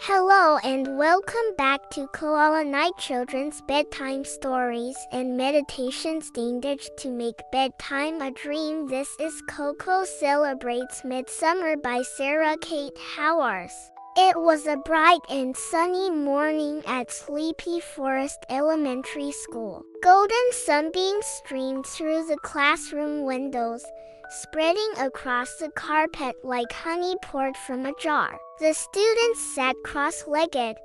Hello and welcome back to Koala Night Children's Bedtime Stories and Meditations designed to make bedtime a dream. This is Koko Celebrates Midsummer by Sarah Kate Howard. It was a bright and sunny morning at Sleepy Forest Elementary School. Golden sunbeams streamed through the classroom windows, spreading across the carpet like honey poured from a jar. The students sat cross-legged,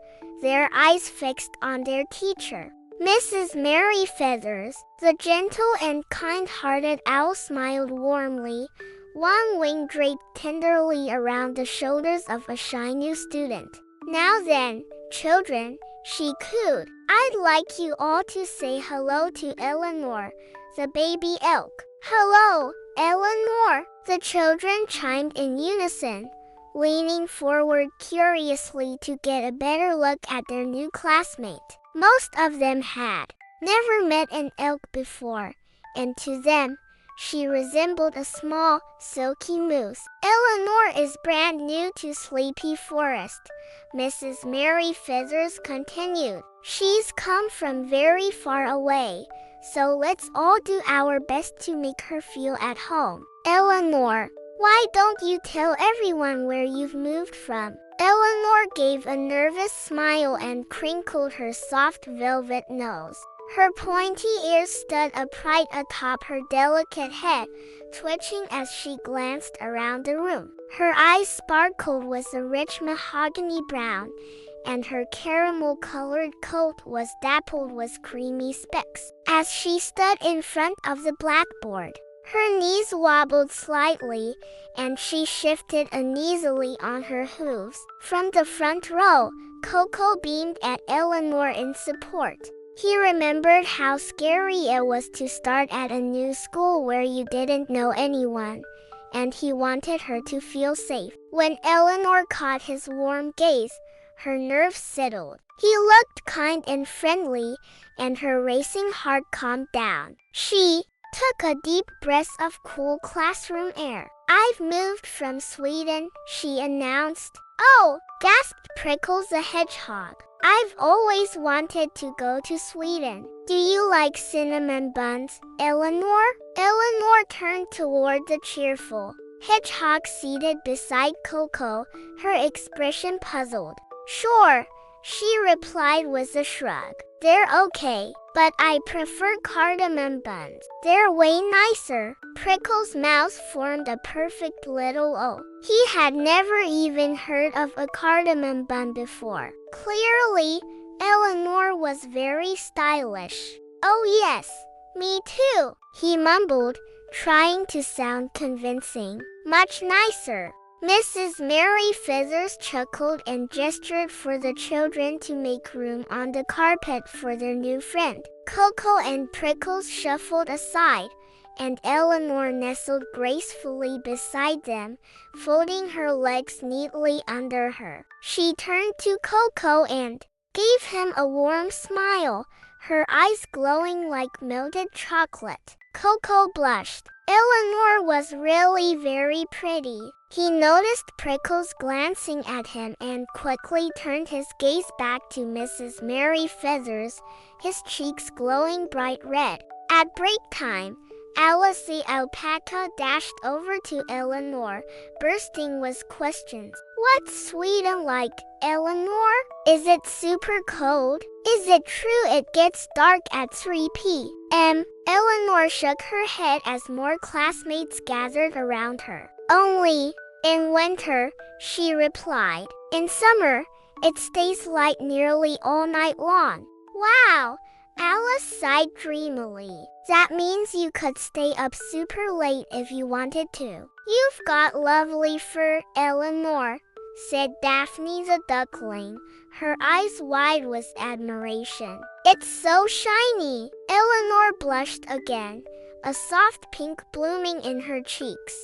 their eyes fixed on their teacher. Mrs. Mary Feathers, the gentle and kind-hearted owl, smiled warmly, one wing draped tenderly around the shoulders of a shy new student. "Now then, children," she cooed, "I'd like you all to say hello to Eleanor, the baby elk." "Hello, Eleanor," the children chimed in unison, leaning forward curiously to get a better look at their new classmate. Most of them had never met an elk before, and to them, she resembled a small, silky moose. "Eleanor is brand new to Sleepy Forest," Mrs. Mary Feathers continued. "She's come from very far away, so let's all do our best to make her feel at home. Eleanor, why don't you tell everyone where you've moved from?" Eleanor gave a nervous smile and crinkled her soft velvet nose. Her pointy ears stood upright atop her delicate head, twitching as she glanced around the room. Her eyes sparkled with a rich mahogany brown, and her caramel-colored coat was dappled with creamy specks. As she stood in front of the blackboard, her knees wobbled slightly, and she shifted uneasily on her hooves. From the front row, Koko beamed at Eleanor in support. He remembered how scary it was to start at a new school where you didn't know anyone, and he wanted her to feel safe. When Eleanor caught his warm gaze, her nerves settled. He looked kind and friendly, and her racing heart calmed down. She took a deep breath of cool classroom air. "I've moved from Sweden," she announced. "Oh," gasped Prickles the hedgehog. "I've always wanted to go to Sweden. Do you like cinnamon buns, Eleanor?" Eleanor turned toward the cheerful hedgehog seated beside Koko, her expression puzzled. "Sure," she replied with a shrug. "They're okay, but I prefer cardamom buns. They're way nicer." Prickles' mouth formed a perfect little O. He had never even heard of a cardamom bun before. Clearly, Eleanor was very stylish. "Oh yes, me too," he mumbled, trying to sound convincing. "Much nicer." Mrs. Mary Feathers chuckled and gestured for the children to make room on the carpet for their new friend. Koko and Prickles shuffled aside, and Eleanor nestled gracefully beside them, folding her legs neatly under her. She turned to Koko and gave him a warm smile, her eyes glowing like melted chocolate. Koko blushed. Eleanor was really very pretty. He noticed Prickles glancing at him and quickly turned his gaze back to Mrs. Mary Feathers, his cheeks glowing bright red. At break time, Alice the alpaca dashed over to Eleanor, bursting with questions. "What's Sweden like, Eleanor? Is it super cold? Is it true it gets dark at 3 p.m.?" Eleanor shook her head as more classmates gathered around her. "Only in winter," she replied. "In summer, it stays light nearly all night long." "Wow!" Alice sighed dreamily. "That means you could stay up super late if you wanted to." "You've got lovely fur, Eleanor," said Daphne the duckling, her eyes wide with admiration. "It's so shiny." Eleanor blushed again, a soft pink blooming in her cheeks.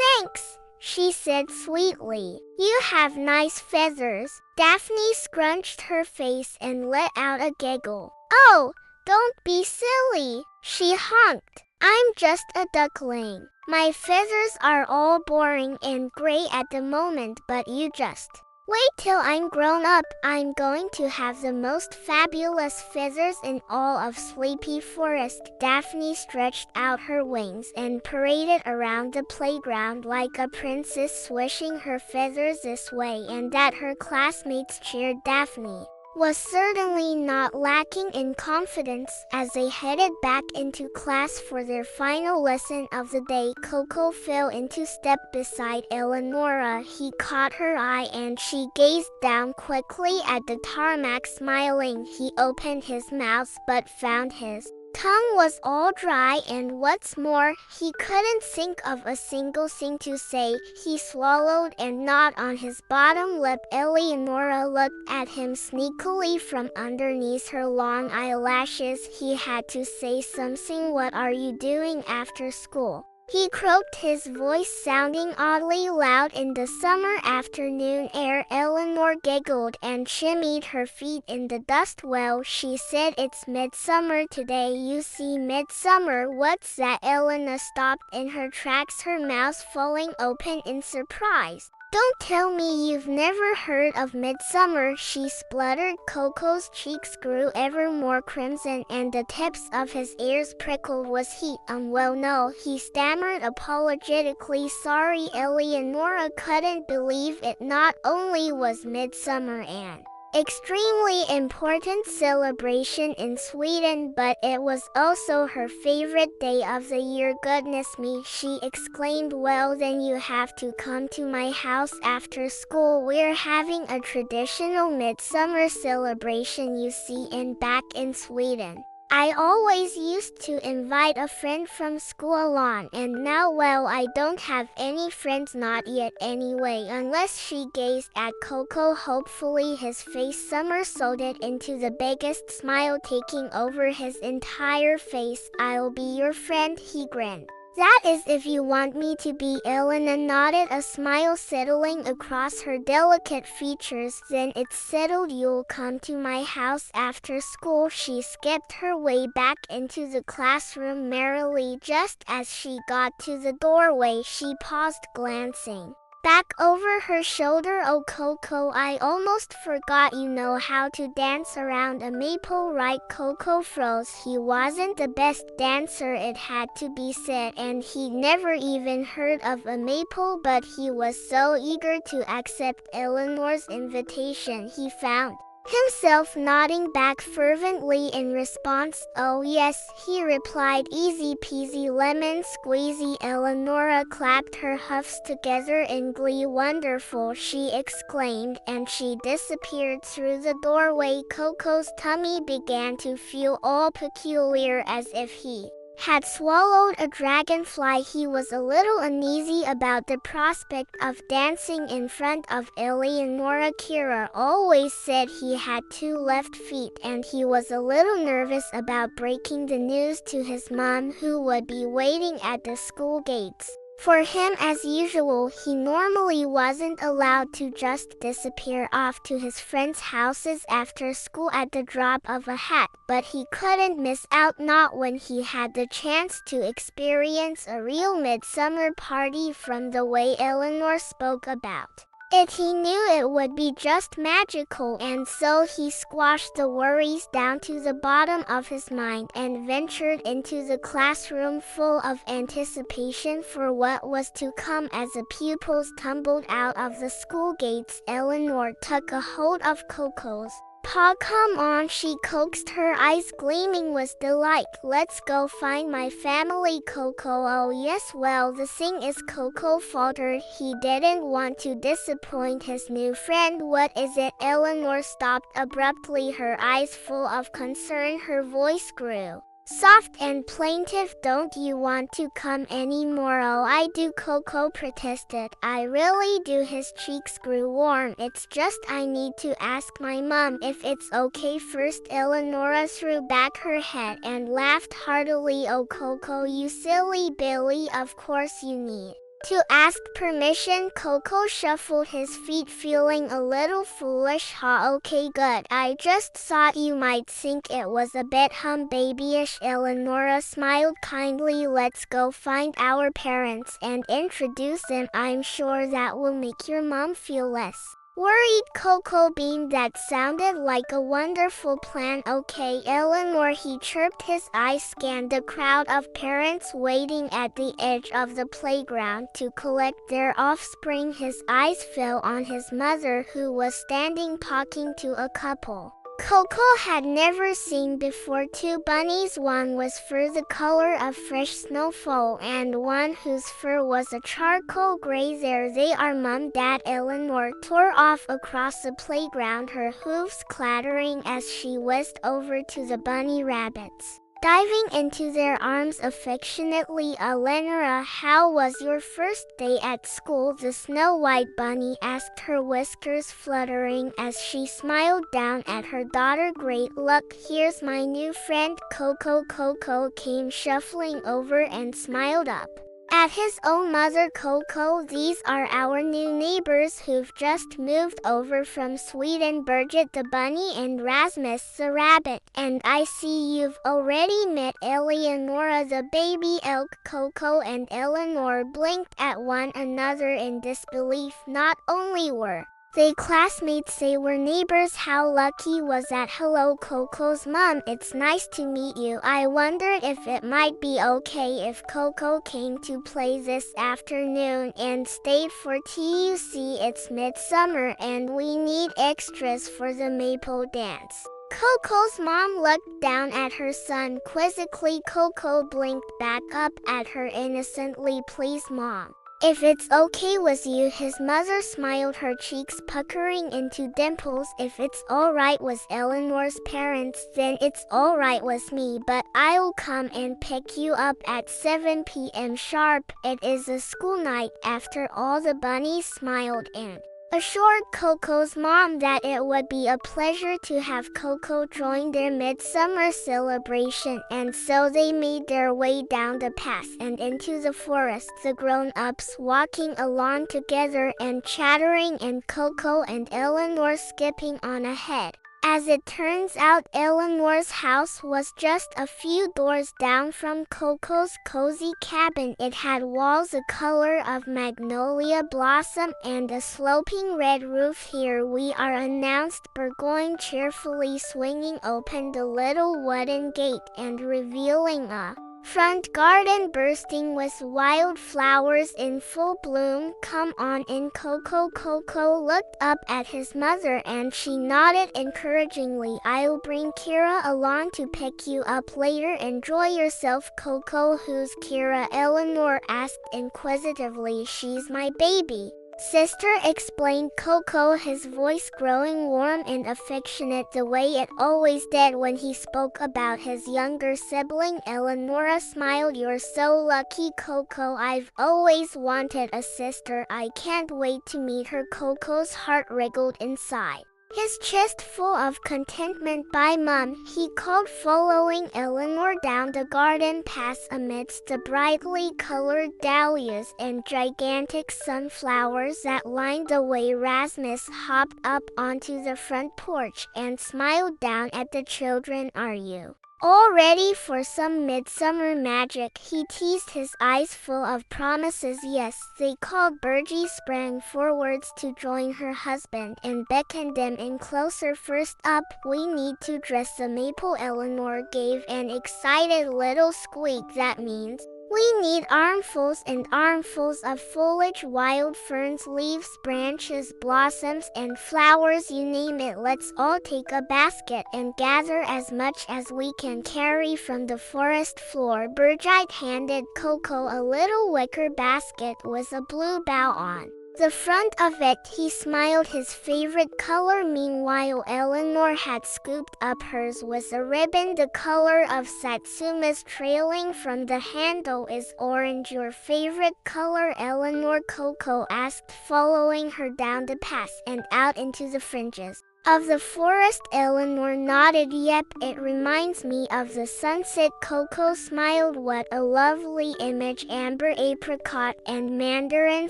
"Thanks," she said sweetly. "You have nice feathers." Daphne scrunched her face and let out a giggle. "Oh, don't be silly," she honked. "I'm just a duckling. My feathers are all boring and gray at the moment, but you just Wait till I'm grown up. I'm going to have the most fabulous feathers in all of Sleepy Forest. Daphne stretched out her wings and paraded around the playground like a princess, swishing her feathers this way and that. Her classmates cheered. Daphne was certainly not lacking in confidence. As they headed back into class for their final lesson of the day, Koko fell into step beside Eleonora. He caught her eye and she gazed down quickly at the tarmac, smiling. He opened his mouth but found his tongue was all dry, and what's more, he couldn't think of a single thing to say. He swallowed and gnawed on his bottom lip. Eleonora looked at him sneakily from underneath her long eyelashes. He had to say something. What are you doing after school? He croaked, his voice sounding oddly loud in the summer afternoon air. Eleanor giggled and shimmied her feet in the dust. Well, she said, it's midsummer today. You see, midsummer, what's that? Elena stopped in her tracks, her mouth falling open in surprise. Don't tell me you've never heard of midsummer, she spluttered. Koko's cheeks grew ever more crimson and the tips of his ears prickled. Was he? Well, no, he stammered apologetically. Sorry. Eleonora couldn't believe it. Not only was midsummer an extremely important celebration in Sweden, but it was also her favorite day of the year. Goodness me, she exclaimed. Well, then you have to come to my house after school. We're having a traditional midsummer celebration, you see, back in Sweden. I always used to invite a friend from school on, and now, well, I don't have any friends, not yet anyway. Unless. She gazed at Koko hopefully, his face somersaulted into the biggest smile taking over his entire face. I'll be your friend, he grinned. That is if you want me to be. Elena nodded, a smile settling across her delicate features. Then it's settled, you'll come to my house after school. She skipped her way back into the classroom merrily. Just as she got to the doorway, she paused, glancing back over her shoulder. Oh, Koko, I almost forgot you know how to dance around a maple, right? Koko froze. He wasn't the best dancer, it had to be said, and he'd never even heard of a maple, but he was so eager to accept Eleanor's invitation, he found himself nodding back fervently in response. Oh yes, he replied, easy peasy lemon squeezy. Eleonora clapped her huffs together in glee. Wonderful, she exclaimed, and she disappeared through the doorway. Koko's tummy began to feel all peculiar, as if he had swallowed a dragonfly. He was a little uneasy about the prospect of dancing in front of Eleonora. Kira always said he had 2 left feet, and he was a little nervous about breaking the news to his mom, who would be waiting at the school gates for him. As usual, he normally wasn't allowed to just disappear off to his friends' houses after school at the drop of a hat, but he couldn't miss out, not when he had the chance to experience a real midsummer party. From the way Eleanor spoke about it, he knew it would be just magical, and so he squashed the worries down to the bottom of his mind and ventured into the classroom full of anticipation for what was to come. As the pupils tumbled out of the school gates, Eleanor took a hold of Koko's paw. Come on, she coaxed, her eyes gleaming with delight. Let's go find my family, Koko. Oh yes, well, the thing is, Koko faltered. He didn't want to disappoint his new friend. What is it? Eleanor stopped abruptly, her eyes full of concern. Her voice grew soft and plaintive. Don't you want to come anymore? Oh, I do, Koko protested. I really do. His cheeks grew warm. It's just I need to ask my mom if it's okay first. Eleonora threw back her head and laughed heartily. Oh, Koko, you silly Billy, of course you need to ask permission. Koko shuffled his feet, feeling a little foolish. Okay, good. I just thought you might think it was a bit babyish. Eleonora smiled kindly. Let's go find our parents and introduce them. I'm sure that will make your mom feel less Worried Koko beamed. That sounded like a wonderful plan. Okay, Eleanor, he chirped. His eyes scanned the crowd of parents waiting at the edge of the playground to collect their offspring. His eyes fell on his mother, who was standing talking to a couple Koko had never seen before. Two bunnies, one was fur the color of fresh snowfall and one whose fur was a charcoal gray. There they are, Mom, Dad. Eleanor tore off across the playground, her hooves clattering as she whisked over to the bunny rabbits, diving into their arms affectionately. Eleanor, how was your first day at school? The Snow-White Bunny asked, her whiskers fluttering as she smiled down at her daughter. Great. Look, here's my new friend, Koko. Koko came shuffling over and smiled up at his own mother. Koko, these are our new neighbors who've just moved over from Sweden, Birgit the bunny and Rasmus the rabbit. And I see you've already met Eleonora the baby elk. Koko and Eleanor blinked at one another in disbelief. Not only were they classmates, they were neighbors. How lucky was that? Hello, Koko's mom. It's nice to meet you. I wondered if it might be okay if Koko came to play this afternoon and stayed for tea. You see, it's midsummer and we need extras for the maple dance. Koko's mom looked down at her son quizzically. Koko blinked back up at her innocently. Please, Mom, if it's okay with you. His mother smiled, her cheeks puckering into dimples. If it's alright with Eleanor's parents, then it's alright with me, but I'll come and pick you up at 7 p.m. sharp. It is a school night after all. The bunnies smiled and assured Koko's mom that it would be a pleasure to have Koko join their midsummer celebration, and so they made their way down the path and into the forest, the grown-ups walking along together and chattering, and Koko and Eleanor skipping on ahead. As it turns out, Eleanor's house was just a few doors down from Koko's cozy cabin. It had walls the color of magnolia blossom and a sloping red roof. Here we are, announced Burgoyne cheerfully, swinging open the little wooden gate and revealing a front garden bursting with wildflowers in full bloom. Come on in, Koko. Koko looked up at his mother and she nodded encouragingly. I'll bring Kira along to pick you up later. Enjoy yourself. Koko, who's Kira? Eleanor asked inquisitively. She's my baby sister, explained Koko, his voice growing warm and affectionate the way it always did when he spoke about his younger sibling. Eleonora smiled. You're so lucky, Koko. I've always wanted a sister. I can't wait to meet her. Koko's heart wriggled inside his chest full of contentment. Bye, Mom, he called, following Eleanor down the garden path amidst the brightly colored dahlias and gigantic sunflowers that lined the way. Rasmus hopped up onto the front porch and smiled down at the children. Are you all ready for some midsummer magic? He teased, his eyes full of promises. Yes, they called. Birgie sprang forwards to join her husband and beckoned them in closer. First up, we need to dress the maple. Eleanor gave an excited little squeak. That means we need armfuls and armfuls of foliage, wild ferns, leaves, branches, blossoms, and flowers, you name it. Let's all take a basket and gather as much as we can carry from the forest floor. Birgit handed Koko a little wicker basket with a blue bow on the front of it. He smiled, his favorite color. Meanwhile, Eleanor had scooped up hers with a ribbon the color of Satsumas trailing from the handle. Is orange your favorite color, Eleanor? Koko asked, following her down the path and out into the fringes of the forest. Eleanor nodded. Yep, it reminds me of the sunset. Koko smiled. What a lovely image. Amber apricot and mandarin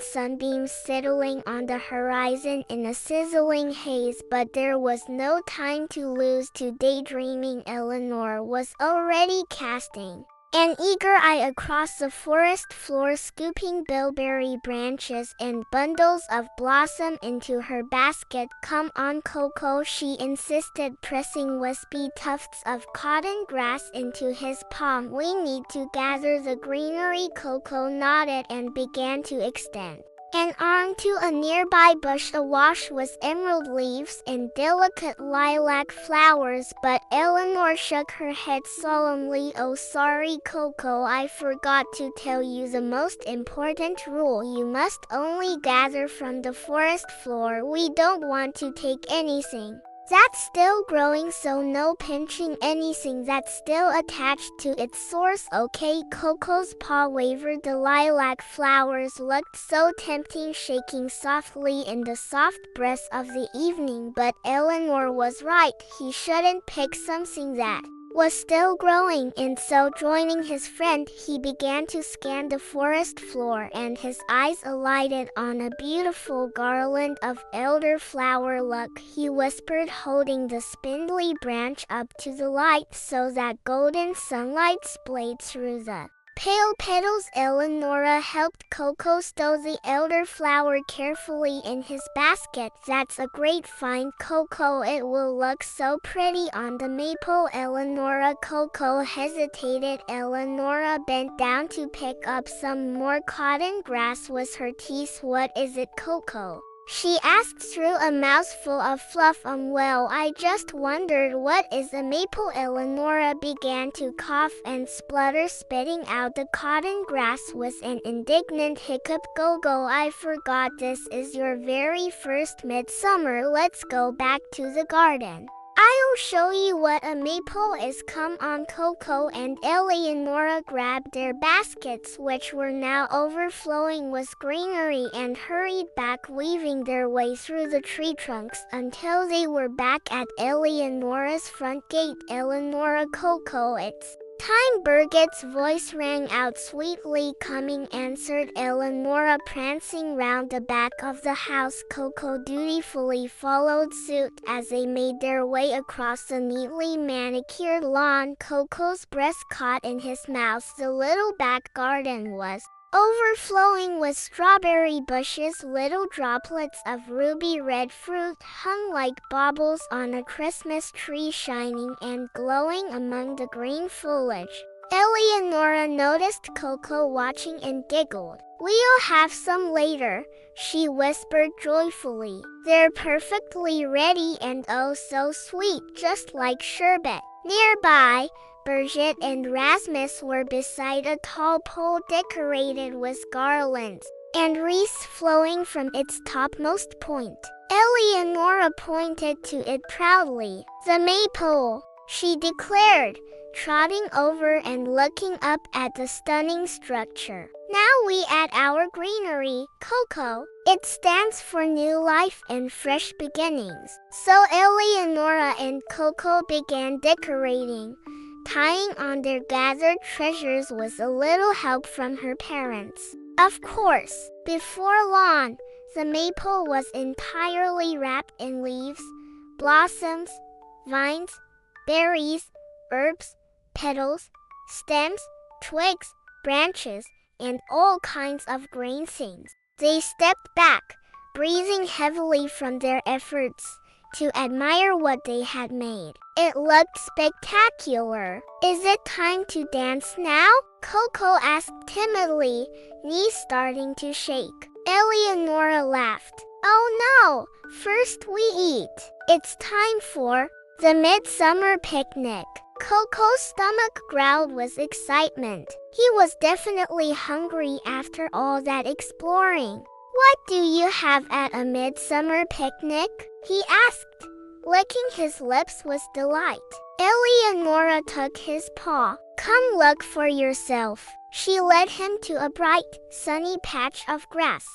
sunbeams settling on the horizon in a sizzling haze. But there was no time to lose to daydreaming. Eleanor was already casting an eager eye across the forest floor, scooping bilberry branches and bundles of blossom into her basket. "Come on, Koko," she insisted, pressing wispy tufts of cotton grass into his palm. "We need to gather the greenery." Koko nodded and began to extend an arm to a nearby bush awash with emerald leaves and delicate lilac flowers, but Eleanor shook her head solemnly. "Oh, sorry, Koko, I forgot to tell you the most important rule. You must only gather from the forest floor. We don't want to take anything that's still growing, so no pinching anything that's still attached to its source, okay?" Koko's paw wavered. The lilac flowers looked so tempting, shaking softly in the soft breath of the evening, but Eleanor was right. He shouldn't pick something that was still growing, and so joining his friend, he began to scan the forest floor, and his eyes alighted on a beautiful garland of elderflower. "Look," he whispered, holding the spindly branch up to the light so that golden sunlight splayed through the pale petals. Eleonora helped Koko stow the elderflower carefully in his basket. "That's a great find, Koko. It will look so pretty on the maple." Eleonora. Koko hesitated. Eleonora bent down to pick up some more cotton grass with her teeth. "What is it, Koko?" she asked through a mouthful of fluff. Well, I just wondered, what is a maple?" Eleonora began to cough and splutter, spitting out the cotton grass with an indignant hiccup. "Go, I forgot, this is your very first midsummer. Let's go back to the garden. I'll show you what a maple is." "Come on." Koko and Eleonora grabbed their baskets, which were now overflowing with greenery, and hurried back, weaving their way through the tree trunks until they were back at Eleonora's front gate. "Eleonora." "Koko, it's time." Birgit's voice rang out sweetly. "Coming," answered Eleonora, prancing round the back of the house. Koko dutifully followed suit as they made their way across the neatly manicured lawn. Koko's breath caught in his mouth. The little back garden was overflowing with strawberry bushes. Little droplets of ruby red fruit hung like baubles on a Christmas tree, shining and glowing among the green foliage. Eleonora noticed Koko watching and giggled. "We'll have some later," she whispered joyfully. "They're perfectly ready and oh so sweet, just like sherbet." Nearby, Birgit and Rasmus were beside a tall pole decorated with garlands and wreaths flowing from its topmost point. Eleonora pointed to it proudly. "The maypole," she declared, trotting over and looking up at the stunning structure. "Now we add our greenery, Koko. It stands for new life and fresh beginnings." So Eleonora and Koko began decorating, tying on their gathered treasures with a little help from her parents. Of course, before long, the maple was entirely wrapped in leaves, blossoms, vines, berries, herbs, petals, stems, twigs, branches, and all kinds of green things. They stepped back, breathing heavily from their efforts to admire what they had made. It looked spectacular. "Is it time to dance now?" Koko asked timidly, knees starting to shake. Eleonora laughed. "Oh no, first we eat. It's time for the midsummer picnic." Koko's stomach growled with excitement. He was definitely hungry after all that exploring. "What do you have at a midsummer picnic?" he asked, licking his lips with delight. Eleonora took his paw. "Come look for yourself." She led him to a bright, sunny patch of grass,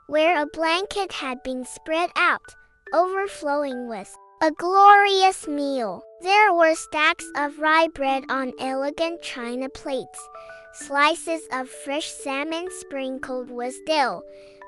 where a blanket had been spread out, overflowing with a glorious meal. There were stacks of rye bread on elegant china plates, slices of fresh salmon sprinkled with dill,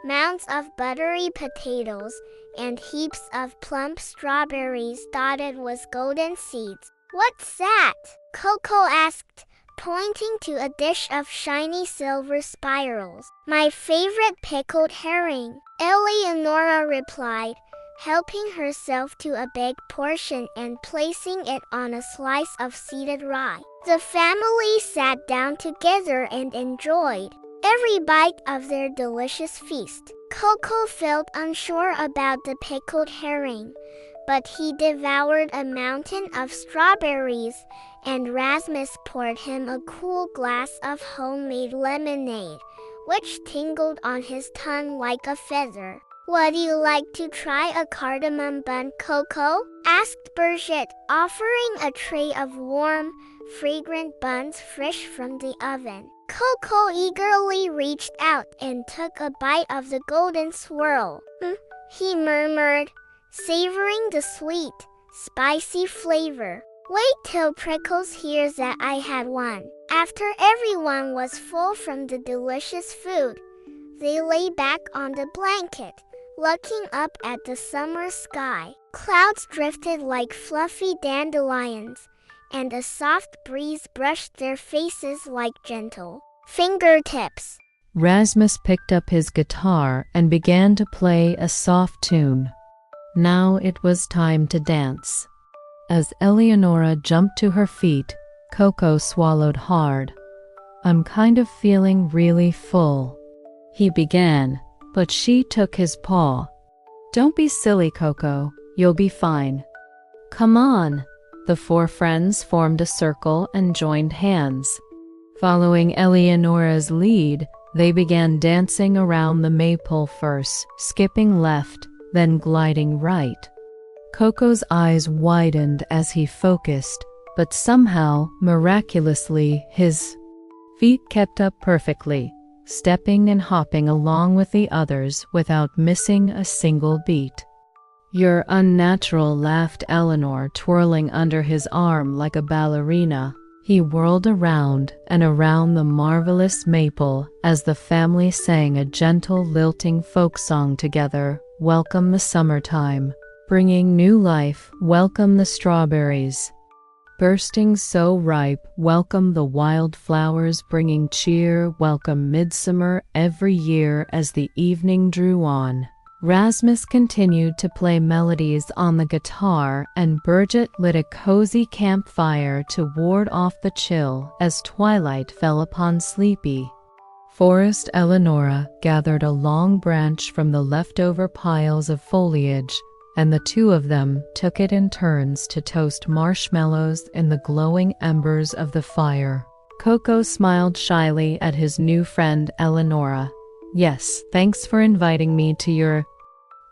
mounds of buttery potatoes, and heaps of plump strawberries dotted with golden seeds. "What's that?" Koko asked, pointing to a dish of shiny silver spirals. "My favorite pickled herring," Eleonora replied, helping herself to a big portion and placing it on a slice of seeded rye. The family sat down together and enjoyed every bite of their delicious feast. Koko felt unsure about the pickled herring, but he devoured a mountain of strawberries, and Rasmus poured him a cool glass of homemade lemonade, which tingled on his tongue like a feather. "Would you like to try a cardamom bun, Koko?" asked Brigitte, offering a tray of warm, fragrant buns fresh from the oven. Koko eagerly reached out and took a bite of the golden swirl. He murmured, savoring the sweet, spicy flavor. "Wait till Prickles hears that I had one." After everyone was full from the delicious food, they lay back on the blanket, looking up at the summer sky. Clouds drifted like fluffy dandelions, and a soft breeze brushed their faces like gentle fingertips. Rasmus picked up his guitar and began to play a soft tune. Now it was time to dance. As Eleonora jumped to her feet, Koko swallowed hard. "I'm kind of feeling really full," he began, but she took his paw. "Don't be silly, Koko. You'll be fine. Come on." The four friends formed a circle and joined hands. Following Eleonora's lead, they began dancing around the maypole first, skipping left, then gliding right. Koko's eyes widened as he focused, but somehow, miraculously, his feet kept up perfectly, stepping and hopping along with the others without missing a single beat. "You're unnatural," laughed Eleanor, twirling under his arm like a ballerina. He whirled around and around the marvelous maple as the family sang a gentle, lilting folk song together. "Welcome the summertime, bringing new life. Welcome the strawberries, bursting so ripe. Welcome the wildflowers, bringing cheer. Welcome midsummer every year." As the evening drew on, Rasmus continued to play melodies on the guitar, and Brigitte lit a cozy campfire to ward off the chill as twilight fell upon sleepy Forest. Eleonora gathered a long branch from the leftover piles of foliage, and the two of them took it in turns to toast marshmallows in the glowing embers of the fire. Koko smiled shyly at his new friend Eleonora. "Yes, thanks for inviting me to your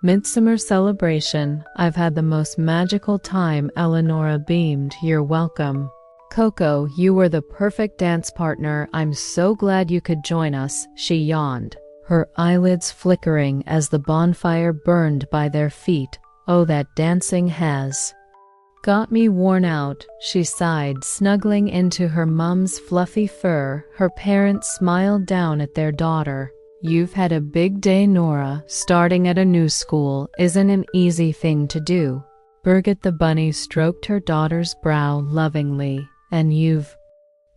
midsummer celebration. I've had the most magical time." Eleonora beamed. "You're welcome. Koko, you were the perfect dance partner. I'm so glad you could join us." She yawned, her eyelids flickering as the bonfire burned by their feet. "Oh, that dancing has got me worn out," she sighed, snuggling into her mum's fluffy fur. Her parents smiled down at their daughter. "You've had a big day, Nora. Starting at a new school isn't an easy thing to do." Birgit the bunny stroked her daughter's brow lovingly. "And you've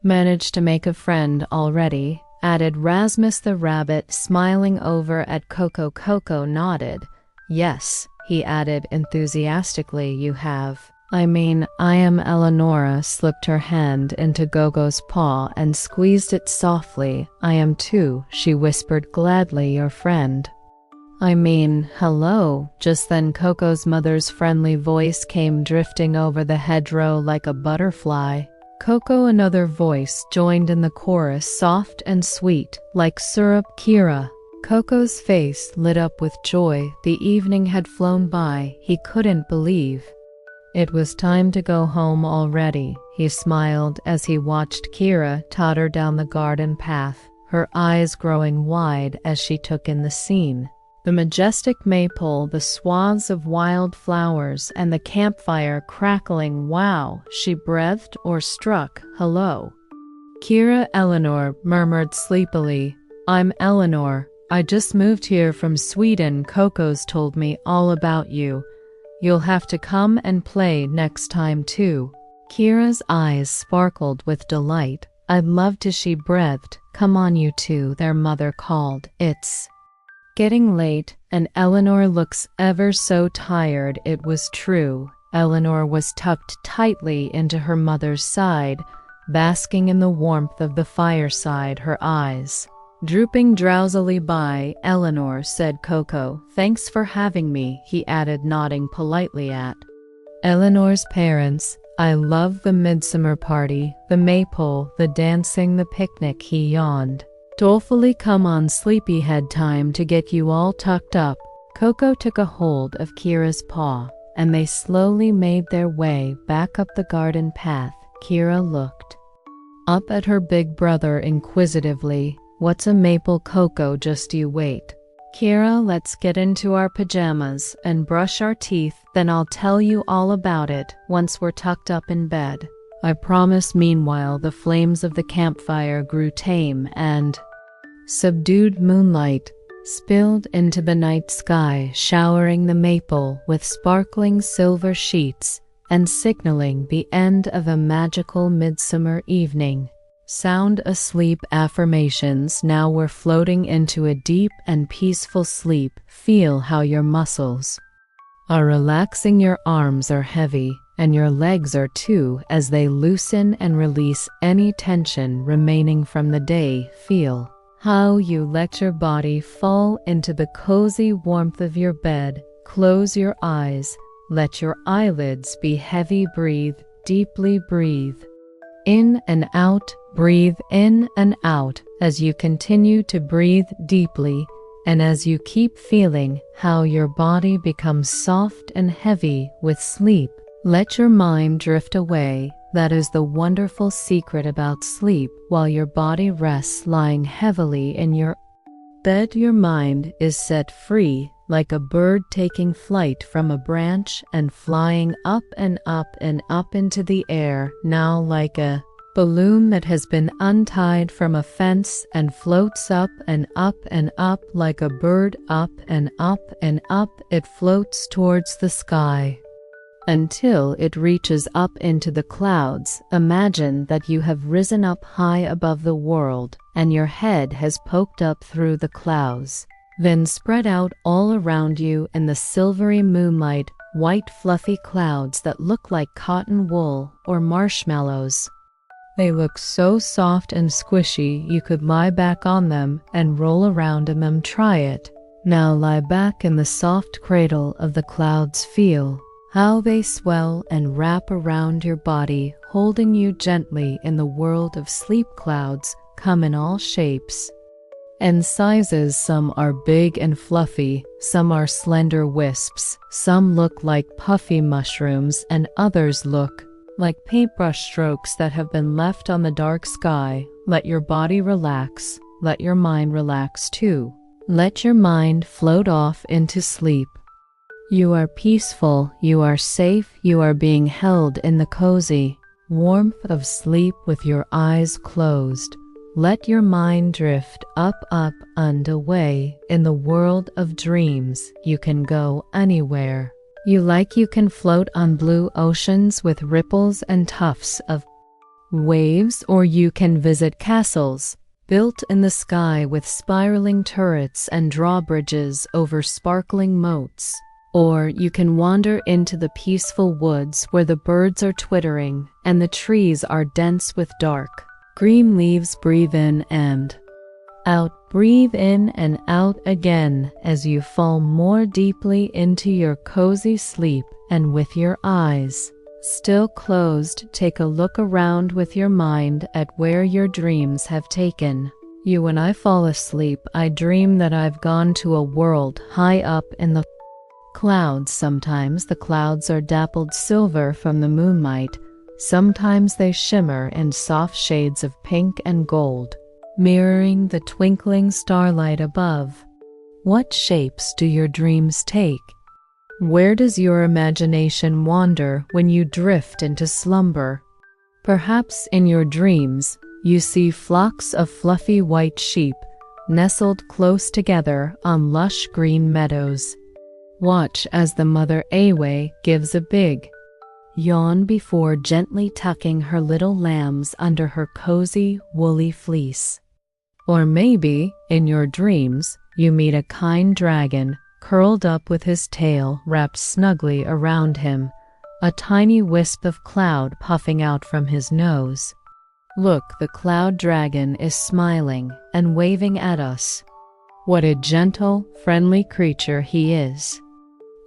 managed to make a friend already," added Rasmus the rabbit, smiling over at Koko. Koko nodded. "Yes," he added enthusiastically, "you have." "I mean, I am." Eleonora slipped her hand into Gogo's paw and squeezed it softly. "I am too," she whispered gladly, "your friend." "I mean, hello." Just then Koko's mother's friendly voice came drifting over the hedgerow like a butterfly. Koko, another voice, joined in the chorus, soft and sweet, like syrup. "Kira." Koko's face lit up with joy. The evening had flown by. He couldn't believe it was time to go home already. He smiled as he watched Kira totter down the garden path, her eyes growing wide as she took in the scene. The majestic maypole, the swaths of wild flowers, and the campfire crackling. "Wow," she breathed or struck. "Hello, Kira." Eleanor murmured sleepily. "I'm Eleanor. I just moved here from Sweden. Koko's told me all about you. You'll have to come and play next time too." Kira's eyes sparkled with delight. I'd love to, she breathed. Come on, you two, their mother called. It's getting late, and Eleanor looks ever so tired. It was true. Eleanor was tucked tightly into her mother's side, basking in the warmth of the fireside, her eyes drooping drowsily. By Eleanor, said Koko. Thanks for having me, he added, nodding politely at Eleanor's parents. I love the midsummer party, the maypole, the dancing, the picnic, he yawned dolefully. Come on, sleepyhead, time to get you all tucked up. Koko took a hold of Kira's paw, and they slowly made their way back up the garden path. Kira looked up at her big brother inquisitively. What's a maple, Koko? Just you wait. Kira, let's get into our pajamas and brush our teeth, then I'll tell you all about it once we're tucked up in bed. I promise. Meanwhile, the flames of the campfire grew tame, and subdued moonlight spilled into the night sky, showering the maple with sparkling silver sheets and signaling the end of a magical midsummer evening. Sound asleep. Affirmations. Now we're floating into a deep and peaceful sleep. Feel how your muscles are relaxing. Your arms are heavy, and your legs are too, as they loosen and release any tension remaining from the day. Feel how you let your body fall into the cozy warmth of your bed. Close your eyes. Let your eyelids be heavy. Breathe deeply. Breathe in and out. Breathe in and out as you continue to breathe deeply, and as you keep feeling how your body becomes soft and heavy with sleep. Let your mind drift away. That is the wonderful secret about sleep. While your body rests lying heavily in your bed, your mind is set free, like a bird taking flight from a branch and flying up and up and up into the air. Now, like a balloon that has been untied from a fence and floats up and up and up like a bird, up and up and up, it floats towards the sky until it reaches up into the clouds. Imagine that you have risen up high above the world and your head has poked up through the clouds. Then spread out all around you in the silvery moonlight, white fluffy clouds that look like cotton wool or marshmallows. They look so soft and squishy you could lie back on them and roll around in them. Try it. Now lie back in the soft cradle of the clouds. Feel how they swell and wrap around your body, holding you gently in the world of sleep. Clouds come in all shapes and sizes. Some are big and fluffy, some are slender wisps, some look like puffy mushrooms, and others look like paintbrush strokes that have been left on the dark sky. Let your body relax. Let your mind relax too. Let your mind float off into sleep. You are peaceful. You are safe. You are being held in the cozy warmth of sleep with your eyes closed. Let your mind drift up, up, and away. In the world of dreams, you can go anywhere you like. You can float on blue oceans with ripples and tufts of waves, or you can visit castles built in the sky with spiraling turrets and drawbridges over sparkling moats. Or you can wander into the peaceful woods where the birds are twittering and the trees are dense with dark green leaves. Breathe in and out. Breathe in and out again as you fall more deeply into your cozy sleep. And with your eyes still closed, take a look around with your mind at where your dreams have taken you. When I fall asleep, I dream that I've gone to a world high up in the clouds. Sometimes the clouds are dappled silver from the moonlight. Sometimes they shimmer in soft shades of pink and gold, mirroring the twinkling starlight above. What shapes do your dreams take? Where does your imagination wander when you drift into slumber? Perhaps in your dreams you see flocks of fluffy white sheep nestled close together on lush green meadows. Watch as the mother Awe gives a big yawn before gently tucking her little lambs under her cozy, woolly fleece. Or maybe, in your dreams, you meet a kind dragon curled up with his tail wrapped snugly around him, a tiny wisp of cloud puffing out from his nose. Look, the cloud dragon is smiling and waving at us. What a gentle, friendly creature he is.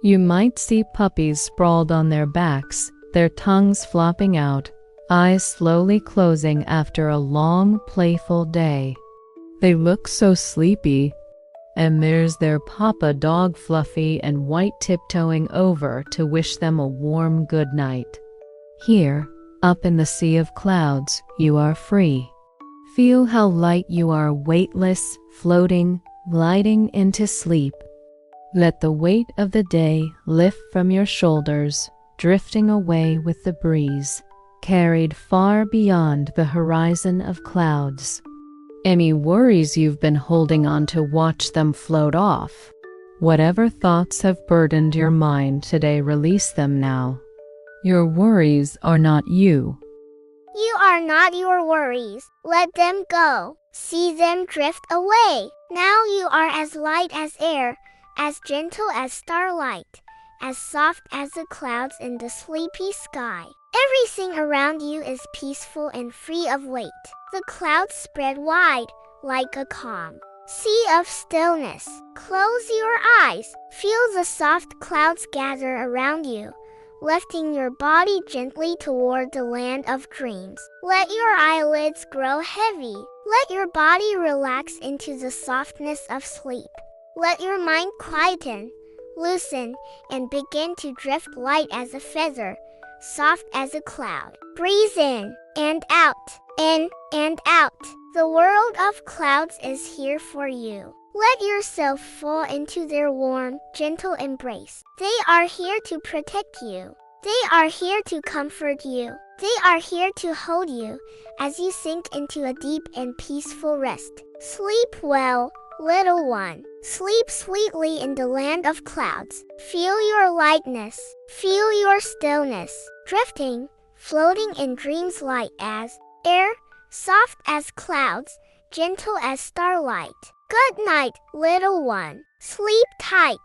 You might see puppies sprawled on their backs, their tongues flopping out, eyes slowly closing after a long, playful day. They look so sleepy. And there's their papa dog Fluffy and White tiptoeing over to wish them a warm good night. Here, up in the sea of clouds, you are free. Feel how light you are, weightless, floating, gliding into sleep. Let the weight of the day lift from your shoulders, drifting away with the breeze, carried far beyond the horizon of clouds. Any worries you've been holding on to, watch them float off. Whatever thoughts have burdened your mind today, release them now. Your worries are not you. You are not your worries. Let them go. See them drift away. Now you are as light as air, as gentle as starlight, as soft as the clouds in the sleepy sky. Everything around you is peaceful and free of weight. The clouds spread wide, like a calm sea of stillness. Close your eyes. Feel the soft clouds gather around you, lifting your body gently toward the land of dreams. Let your eyelids grow heavy. Let your body relax into the softness of sleep. Let your mind quieten, loosen, and begin to drift light as a feather, soft as a cloud. Breathe in and out, in and out. The world of clouds is here for you. Let yourself fall into their warm, gentle embrace. They are here to protect you. They are here to comfort you. They are here to hold you as you sink into a deep and peaceful rest. Sleep well, little one. Sleep sweetly in the land of clouds. Feel your lightness. Feel your stillness. Drifting, floating in dreams light as air, soft as clouds, gentle as starlight. Good night, little one. Sleep tight.